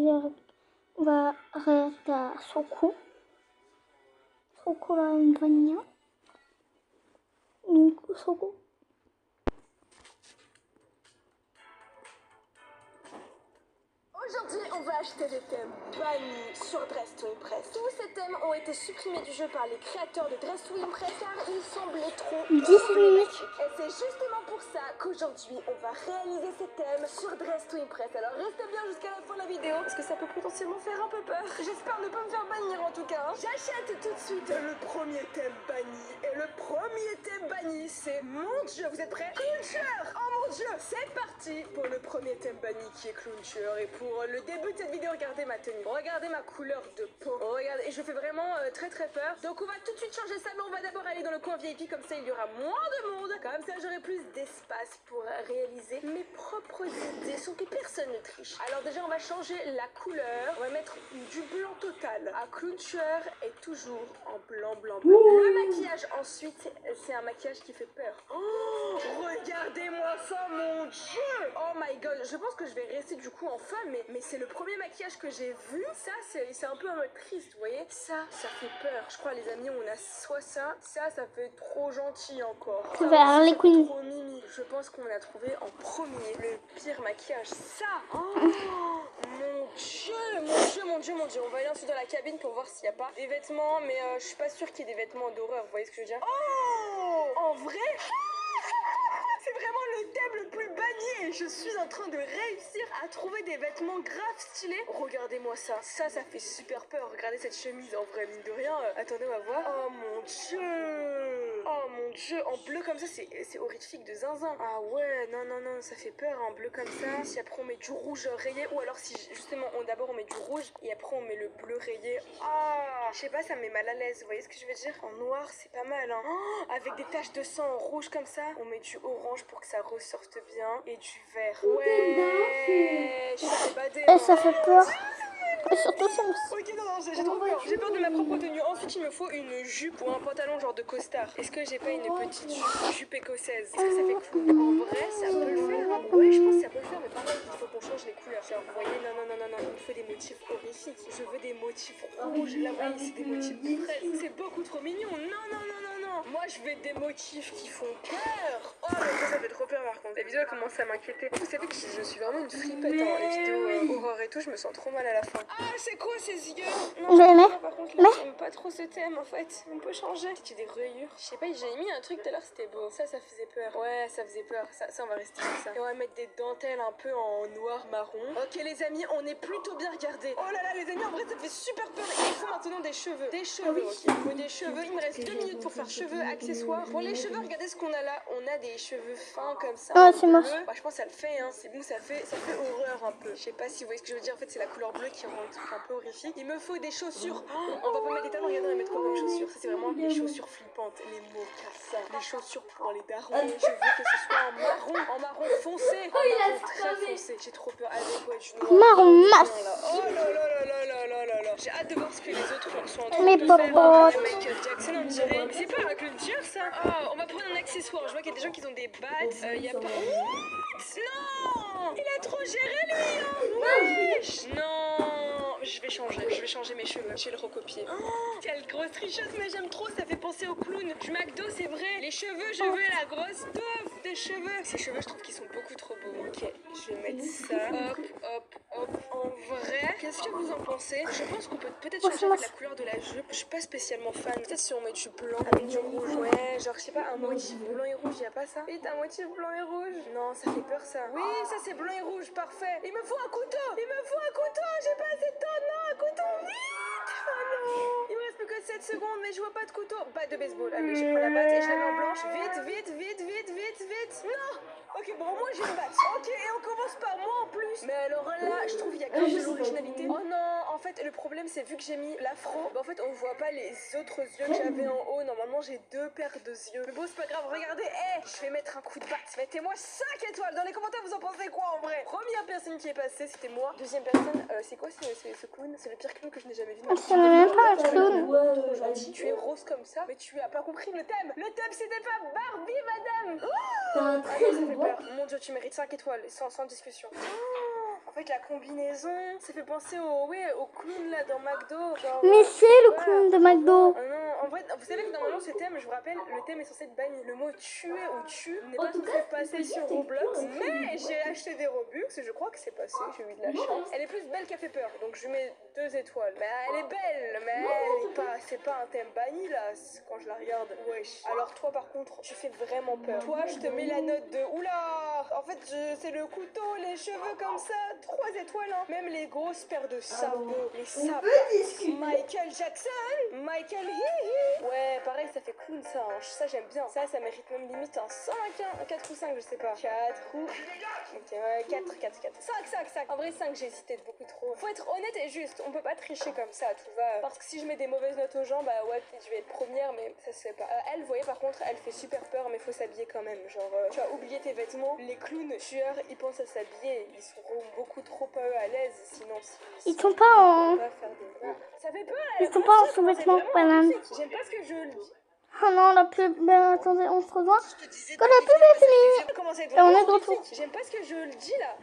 on va réagir à Soko. Soko la Vanilla. Donc, Soko. Aujourd'hui, on va acheter des thèmes bannis sur Dress to Impress. Tous ces thèmes ont été supprimés du jeu par les créateurs de Dress to Impress car ils semblaient trop 10 minutes. Et c'est justement pour ça qu'aujourd'hui, on va réaliser ces thèmes sur Dress to Impress. Alors restez bien jusqu'à la fin de la vidéo parce que ça peut potentiellement faire un peu peur. J'espère ne pas me faire bannir en tout cas. J'achète tout de suite le premier thème banni. Et le premier thème banni, c'est mon dieu, vous êtes prêts? Clowncher! Oh mon dieu! C'est parti pour le premier thème banni qui est Clowncher. Et pour le début de cette vidéo, regardez ma tenue, regardez ma couleur de peau, regardez, et je fais vraiment très peur. Donc on va tout de suite changer ça, mais on va d'abord aller dans le coin VIP, comme ça il y aura moins de monde, comme ça j'aurai plus d'espace pour réaliser mes propres idées sans que personne ne triche. Alors déjà on va changer la couleur, on va mettre du blanc total. À Clowncher est toujours en blanc. Le maquillage ensuite, c'est un maquillage qui fait peur. Oh, regardez-moi ça, mon dieu! Oh my god, je pense que je vais rester du coup en femme, mais c'est le premier maquillage que j'ai vu. Ça, c'est un peu en mode triste, vous voyez? Ça fait peur. Je crois, les amis, on a soit ça fait trop gentil encore. Vers les queens. Trop mimi. Je pense qu'on a trouvé en premier le pire maquillage. Ça! Oh, mon dieu. On va aller ensuite dans la cabine pour voir s'il n'y a pas des vêtements, mais je suis pas sûre qu'il y ait des vêtements d'horreur, vous voyez ce que je veux dire? Oh! En vrai? C'est vraiment le thème le plus banni et je suis en train de réussir à trouver des vêtements grave stylés. Regardez-moi ça. Ça fait super peur. Regardez cette chemise en vrai, mine de rien. Attendez, on va voir. Oh mon dieu. Oh mon dieu. En bleu comme ça, c'est horrifique de zinzin. Ah ouais, non, ça fait peur en bleu comme ça. Si après on met du rouge rayé ou alors si justement d'abord on met du rouge et après on met le bleu rayé. Ah, je sais pas, ça me met mal à l'aise. Vous voyez ce que je veux dire? En noir, c'est pas mal, hein. Oh, avec des taches de sang en rouge comme ça. On met du orange pour que ça ressorte bien et du vert. Ouais, je sais pas des... Et ça fait peur. Et surtout, ça me... Ok, non, j'ai trop peur. J'ai peur de ma propre tenue. Ensuite, il me faut une jupe ou un pantalon genre de costard. Est-ce que j'ai pas une petite jupe écossaise? Est-ce que ça fait cool? En vrai, ça peut le faire. Hein. Ouais, je pense que ça peut le faire, mais par contre, il faut qu'on change les couleurs. Genre, vous voyez, non. Il me faut des motifs horrifiques. Je veux des motifs rouges. Là, vous voyez, c'est des motifs de fraise. C'est beaucoup trop mignon. Non. Moi, je veux des motifs qui font peur. Oh, mais ça fait trop peur par contre. La vidéo, elle commence à m'inquiéter. Vous savez que je suis vraiment une fripette. Hein. Les vidéos horreur et tout, je me sens trop mal à la fin. Ah, c'est quoi ces yeux? Non, par contre, là, j'aime pas trop ce thème en fait. On peut changer. C'était des rayures. Je sais pas, j'ai mis un truc tout à l'heure, c'était beau. Ça faisait peur. Ouais, ça faisait peur. Ça, on va rester comme ça. Et on va mettre des dentelles un peu en noir marron. Ok, les amis, on est plutôt bien regardés. Oh là là, les amis, en vrai, ça fait super peur. Il faut maintenant des cheveux. Des cheveux, ok. Il faut des cheveux. Il me reste 2 minutes pour faire cheveux, accessoires. Pour les cheveux, regardez ce qu'on a là. On a des cheveux fins comme ça. Ah, c'est moche. Bah, je pense que ça le fait, hein. C'est bon, ça fait horreur un peu. Je sais pas si vous voyez ce que je veux dire. En fait, c'est la couleur bleue qui rend le truc un peu horrifique. Il me faut des chaussures. Oh, on va pas mettre des talons. Regardez, on va mettre quoi comme chaussures? Ça, c'est vraiment les chaussures flippantes. Les mocassins. Les chaussures pour les darons. Je veux que ce soit en marron foncé. En marron très foncé. J'ai trop peur. Avec ouais, du noir. Marron masse. Oh là. J'ai hâte de voir ce que les autres sont en train Mais de faire. popote. Michael Jackson, on dirait. Mais c'est pas un culture, ça. Oh, on va prendre un accessoire. Je vois qu'il y a des gens qui ont des battes. Il y a pas... Non! Il a trop géré, lui, hein! Wesh! Non! Je vais changer mes cheveux. Je vais le recopier. Oh, quelle grosse tricheuse, mais j'aime trop. Ça fait penser au clown du McDo, c'est vrai. Les cheveux, je veux la grosse touffe de cheveux. Ces cheveux, je trouve qu'ils sont beaucoup trop beaux. Ok, je vais mettre ça. Hop. En vrai, qu'est-ce que vous en pensez? Je pense qu'on peut peut-être changer la couleur de la jupe. Je suis pas spécialement fan. Peut-être si on met du blanc avec du rouge. Ouais, genre, je sais pas, un motif blanc et rouge, y a pas ça? Vite, un motif blanc et rouge. Non, ça fait peur, ça. Oui, ça c'est blanc et rouge, parfait. Il me faut un couteau. J'ai pas assez de temps. Non, un couteau, vite. Oh non. Il me reste plus que 7 secondes, mais je vois pas de couteau. Batte de baseball. Allez, je prends la batte et je la mets en blanche. Vite. Non. Ok, bon, moi j'ai une batte. Ok, et on commence par moi en plus. Mais alors là, je trouve il y a grave de l'originalité. Oh non, en fait, le problème c'est vu que j'ai mis l'afro, bah en fait on voit pas les autres yeux que j'avais en haut. Normalement j'ai 2 paires de yeux. Mais bon, c'est pas grave, regardez, je vais mettre un coup de batte. Mettez-moi 5 étoiles dans les commentaires, vous en pensez quoi en vrai? Première personne qui est passée, c'était moi. Deuxième personne, c'est quoi ce clown? C'est le pire clown que je n'ai jamais vu. Ce n'est même pas un clown. Trop gentil. Tu es rose comme ça, mais tu as pas compris le thème. Le thème c'était pas Barbie, madame. T'as un très ça fait bon peur. Mon dieu, tu mérites 5 étoiles, sans discussion. En fait, la combinaison, ça fait penser au clown là dans McDo. Genre, Mais c'est le clown de McDo. Non, en vrai, vous savez que normalement ce thème, je vous rappelle, le thème est censé être banni. Le mot tuer ou tue n'est pas censé passer sur Roblox. Mais j'ai acheté des Robux et je crois que c'est passé, j'ai eu de la chance. Elle est plus belle qu'elle fait peur, donc je mets 2 étoiles. Mais elle est belle, mais c'est pas un thème banni là, quand je la regarde. Wesh. Alors toi par contre, tu fais vraiment peur. Toi, je te mets la note de oula. En fait, c'est le couteau, les cheveux comme ça, 3 étoiles. Hein. Même les grosses paires de sabots, les sabots. Michael Jackson, Michael Hihi. Ouais, pareil, ça fait clown ça. Hein. Ça j'aime bien. Ça mérite même limite un 5, un 4 ou 5, je sais pas. 4 ou... Ok, ouais, 4. 5. En vrai, 5, j'ai hésité de beaucoup trop. Faut être honnête et juste. On peut pas tricher comme ça, tu vois. Parce que si je mets des mauvaises notes aux gens, bah ouais, peut-être je vais être première, mais ça se fait pas. Elle, vous voyez, par contre, elle fait super peur, mais faut s'habiller quand même. Genre, tu as oublié tes vêtements. Les clowns tueurs, ils pensent à s'habiller. Ils seront beaucoup trop à l'aise, sinon... Ils sont pas en... Ça fait peur, Ils sont pas en sous-vêtements, banane. J'aime pas ce que je le dis. Oh non, la pub, ben attendez, on se rejoint quand la pub est finie. Et on est de retour. J'aime pas ce que je le dis là.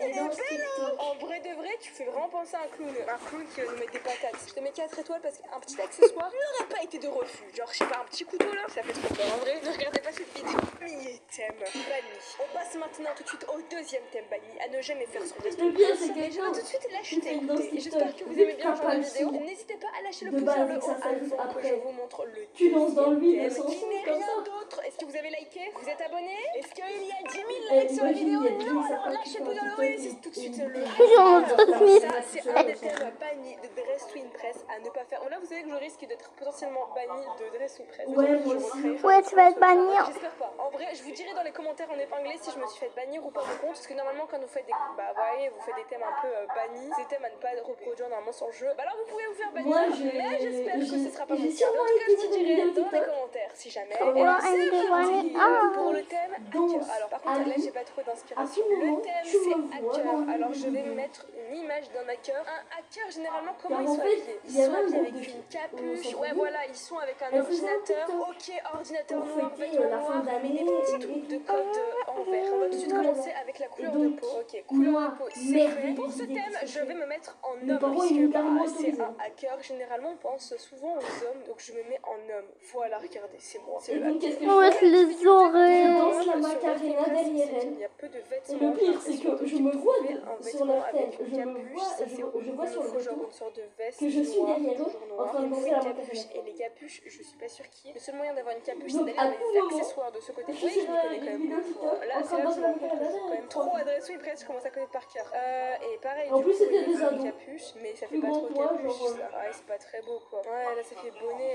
Il est belle, hein. En vrai de vrai, tu fais vraiment penser à un clown. Un clown qui va nous mettre des patates. Je te mets 4 étoiles parce qu'un petit accessoire n'aurait pas été de refus. Genre, je sais pas, un petit couteau là, ça fait trop peur. En vrai, ne regardez pas cette vidéo. Premier thème banni. On passe maintenant tout de suite au deuxième thème banni. À ne jamais faire sur des trucs. Et je vais tout de suite l'acheter. Et j'espère que vous aimez bien ce genre de vidéo. N'hésitez pas à lâcher le pouce vers le haut avant que je vous montre le tu danses dans le vide, thème qui n'est rien d'autre. Est-ce que vous avez liké? Vous êtes abonné? Est-ce qu'il y a 10 000 likes sur la vidéo? Non, alors lâchez le pouce dans le haut et c'est tout de suite le... Ça, c'est un des thèmes bannis de Dress to Impress à ne pas faire. Là, vous savez que je risque d'être potentiellement banni de Dress to Impress. Ouais, moi aussi. Ouais, tu vas être banni. J'espère pas. En vrai, je vous dirai dans les commentaires en épinglé si je me suis fait bannir ou pas mon compte. Parce que normalement, quand vous faites des... Bah, voyez, vous faites des thèmes un peu bannis. Ces thèmes à ne pas reproduire normalement sur le jeu. Bah, alors vous pouvez vous faire bannir. Mais j'espère que ce sera pas mon cas. En tout cas, je vous dirai dans les commentaires si jamais. Et pour le thème hacker. Alors, par contre, là, j'ai pas trop d'inspiration. Le thème, c'est hacker. Alors, je vais mettre une image d'un hacker. Un hacker, généralement, comment ils sont habillés? Ils sont habillés avec une capuche. Ouais, voilà, ils sont avec un ordinateur. Ok, ordinateur noir, vêtements noirs, mais des petits trucs de code en vert. On va tout de suite commencer avec la couleur de peau. Ok, couleur de peau, c'est fait. Pour ce thème, je vais me mettre en homme, puisque c'est un hacker. Généralement, on pense souvent aux hommes, donc je me mets en homme. Voilà, regardez, c'est moi. C'est le hacker. Ouais, les oreilles. Je danse la Macarena derrière elle. Il y a peu de Et vêtements. le pire, c'est que je me vois un sur leur vêtement tête. avec une capuche. Ça, c'est Je vois sur le genre vêtement une sorte de veste que je suis noire, derrière eux toujours en train de noire. danser la Une capuche. Macarena. Et les capuches, je suis pas sûre qui. Le seul moyen d'avoir une capuche, c'est Donc, d'aller à dans tout les moment, accessoires de ce côté. je Oui, suis je là, m'y connais quand une même vidéo beaucoup. TikTok, Là, en c'est train de là que je danser me la rends compte que je Macarena joue quand même trop à Dress to Impress, je commence à connaître par cœur. Et pareil, En du plus, coup, c'était il y des a une ados. capuche, mais ça fait Plus pas gros trop que moi, capuche. genre, Ça. Ouais, c'est pas très beau quoi. Ouais, là, ça fait bonnet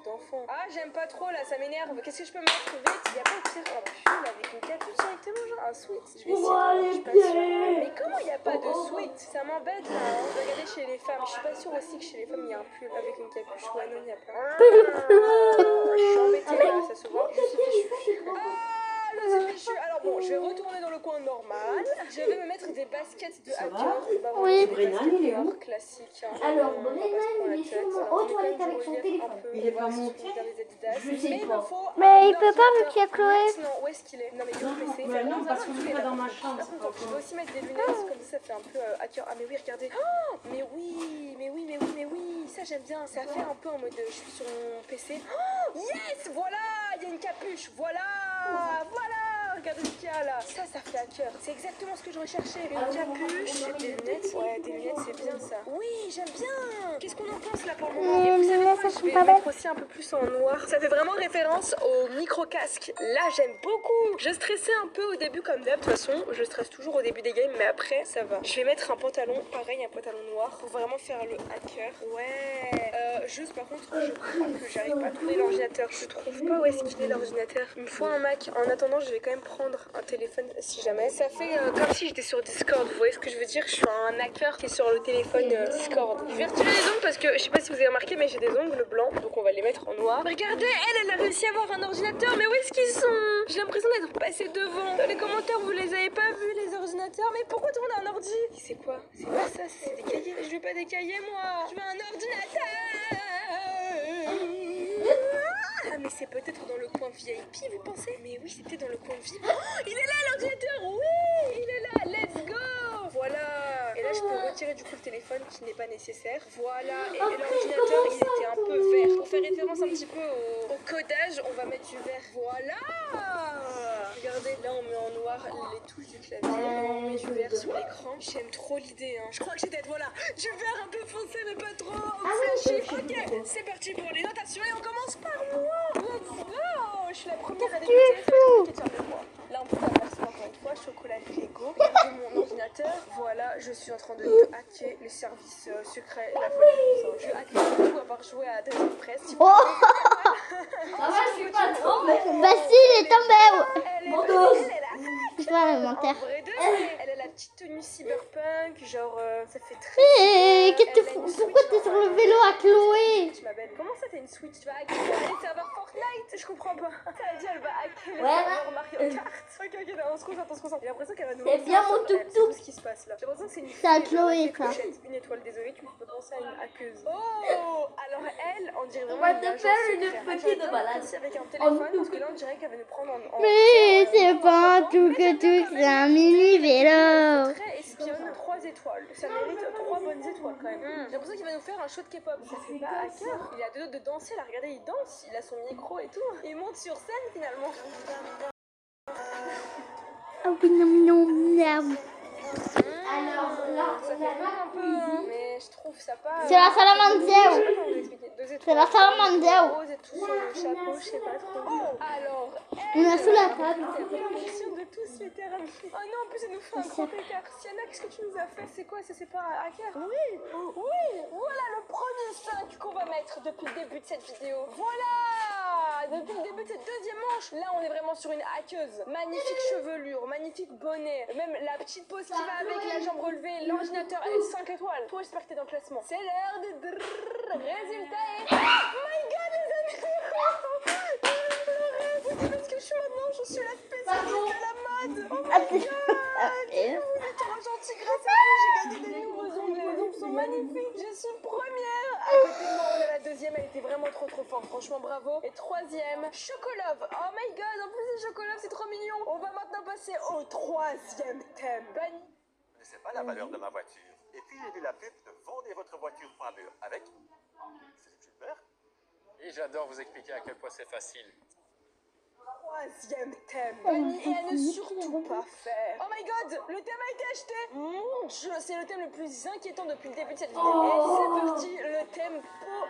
d'enfant. Ah, j'aime pas trop là, ça m'énerve. Qu'est-ce que je peux mettre vite? Il y a pas au pire un pull avec une capuche directement, genre un sweat. Je vais essayer. Je suis pas sûre. Mais comment il y a pas de sweat? Ça m'embête là. Hein. Regardez chez les femmes. Je suis pas sûre aussi que chez les femmes il y a un pull avec une capuche. Ouais, non, il y a pas. Je suis embêtée là, ça se voit. Je suis fichue. Ah, le fichu. Alors bon, je vais retourner dans le coin normal. Je vais me mettre des baskets de hacker. Bah, Oui. Brennan, il est où? Classique. Hein. Alors, On va pas se Brennan, prendre la il est tête. sûrement Alors, aux on met toilettes quand même avec du son relief téléphone. un peu. Il est Voilà, pas ce sont monté. bien des Adidas. Je sais Mais il me pas. faut Mais il peut pas vu qu'il y a Chloé. Non, où est-ce qu'il est? Non, mais il est au PC. Bah non, parce que je suis pas dans ma chambre. Par contre, je vais aussi mettre des lunettes, comme ça fait un peu hacker. Ah, mais oui, regardez. Oh, mais oui. Ça, j'aime bien. Ça fait un peu en mode je suis sur mon PC. Oh, yes, voilà. Il y a une capuche. Voilà. Regardez ce qu'il y a là. Ça fait hacker. C'est exactement ce que je recherchais. Une capuche, des lunettes. Ouais, des lunettes, c'est bien ça. Oui, j'aime bien. Qu'est-ce qu'on en pense là pour le moment? Et vous savez quoi? Je vais mettre aussi un peu plus en noir. Ça fait vraiment référence au micro-casque. Là, j'aime beaucoup. Je stressais un peu au début comme d'hab. De toute façon, je stresse toujours au début des games, mais après, ça va. Je vais mettre un pantalon, pareil, un pantalon noir, pour vraiment faire le hacker. Ouais. Juste par contre, je crois que j'arrive pas à trouver l'ordinateur. Je trouve pas où est-ce qu'il est l'ordinateur. Il me faut un Mac. En attendant, je vais quand même prendre un téléphone si jamais. Ça fait comme si j'étais sur Discord. Vous voyez ce que je veux dire? Je suis un hacker qui est sur le téléphone Discord. Je vais retirer les ongles parce que je sais pas si vous avez remarqué, mais j'ai des ongles blancs. Donc on va les mettre en noir. Regardez, elle a réussi à avoir un ordinateur. Mais où est-ce qu'ils sont? J'ai l'impression d'être passé devant. Dans les commentaires, vous les avez pas vus, les ordinateurs. Mais pourquoi tout le monde a un ordi? C'est quoi? C'est pas ça, c'est des cahiers. Je veux pas des cahiers, moi. Je veux un ordinateur. Ah, mais c'est peut-être dans le coin VIP, vous pensez? Mais oui, c'était dans le coin VIP. Oh, il est là, l'ordinateur. Oui, il est là. Let's go. Voilà. Et là, je peux retirer du coup le téléphone qui n'est pas nécessaire. Voilà. Et l'ordinateur, il était un peu vert. Pour faire référence un petit peu au codage, on va mettre du vert. Voilà. Regardez, là, on met en noir les touches du clavier. On met du vert sur l'écran. J'aime trop l'idée, hein. Je crois que j'ai peut-être, voilà, du vert un peu foncé, mais pas trop. Ok, c'est parti pour les notations et on commence par moi. Let's go. Je suis la première à débuter. Ça va être compliqué de faire de moi. Là, on peut faire encore une fois chocolat Lego. De mon ordinateur. Voilà, je suis en train de hacker les services secrets. La folie. Je hack tout à part jouer à Dragon Press. Oh, Ça va, je suis pas trop, mais... Basile est tombé. Elle est là. Je vois En l'inventaire. vrai de vrai. Elle a la petite tenue cyberpunk. Genre, ça fait très. Hé, qu'est-ce que Elle a une pourquoi Switch t'es sur en le main. vélo à Chloé? Ma belle, comment ça t'as une Switch? Tu vas hacker les serveurs Fortnite? Je comprends pas. Ça a dit elle va hacker les Ouais, serveurs Mario Kart. Ok, on se concentre. J'ai l'impression qu'elle va nous C'est lancer bien un mon sur elle. tuk-tuk. C'est tout ce qui se passe là. J'ai l'impression que c'est une C'est à fille, Chloé, avec ça. des clochettes. Une étoile, désolée, tu peux penser à une hackeuse. Oh, alors elle, on dirait On vraiment va une te agence faire secrète. une petite J'adore balade. passer avec un téléphone parce que là on dirait qu'elle va nous prendre en Mais en- c'est en pas un photo. tout Mais que j'aime bien tout, quand c'est un même. mini vélo. Très espionne, 3 étoiles. Ça mérite 3 bonnes étoiles quand même. J'ai l'impression qu'il va nous faire un show de K-pop. Ça fait pas hacker. Il a deux autres de danser là, regardez, il danse, il a son micro et tout. Il monte sur scène finalement. Ah oui, non, non, non. Alors là, Ça on fait a peur un peu, hein. Mais je trouve ça pas. C'est la salamandre. Je sais pas comment vous expliquer. 2 étoiles. C'est la salamandre. Rose et tout sur le chapeau, je sais pas trop. Oh, alors. On a sous la table. Elle est l'ambition de tous littéralement. Oh non, en plus elle nous fait un gros écart. Sienna, qu'est-ce que tu nous as fait? C'est quoi? C'est pas un hacker? Oui, oui. Voilà le premier 5 qu'on va mettre depuis le début de cette vidéo. Voilà. Depuis le début de cette deuxième manche. Là, on est vraiment sur une hackeuse. Magnifique chevelure, magnifique bonnet. Même la petite pose qui va avec la jambe relevée. L'ordinateur, elle est 5 étoiles. Toi, j'espère que t'es dans le classement. C'est l'heure de résultat et... Oh my god, les amis. Vous savez ce que je suis maintenant? Je suis la spécialiste de la mode. Oh my god. Vous êtes trop gentils, grâce à vous, j'ai gagné des nouveaux ongles. Les ongles sont magnifiques. Je suis première. À côté de moi, on a la deuxième. Elle était vraiment trop forte. Franchement, bravo. Et troisième, Chocolove. Oh my god, en plus c'est Chocolove, c'est trop mignon. On va maintenant passer au troisième thème. Bunny. Je ne sais pas la valeur de ma voiture. Et puis j'ai vu la pub de vendez votre voiture point mur avec. C'est super. Et j'adore vous expliquer à quel point c'est facile. Troisième thème. Bunny, et à ne surtout pas faire. Oh my god, le thème a été acheté. Mon dieu, c'est le thème le plus inquiétant depuis le début de cette vidéo. Et c'est parti, le thème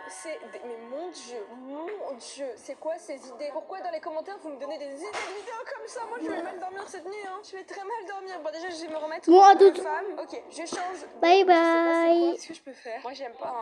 possédé. Mais mon dieu, c'est quoi ces idées? Pourquoi dans les commentaires vous me donnez des idées de vidéos comme ça? Moi je vais mal dormir cette nuit, hein. Je vais très mal dormir. Bon déjà je vais me remettre Moi, en toute- femme. Ok, je change. Bye Je sais pas c'est quoi. bye. Qu'est-ce que je peux faire? Moi j'aime pas, hein.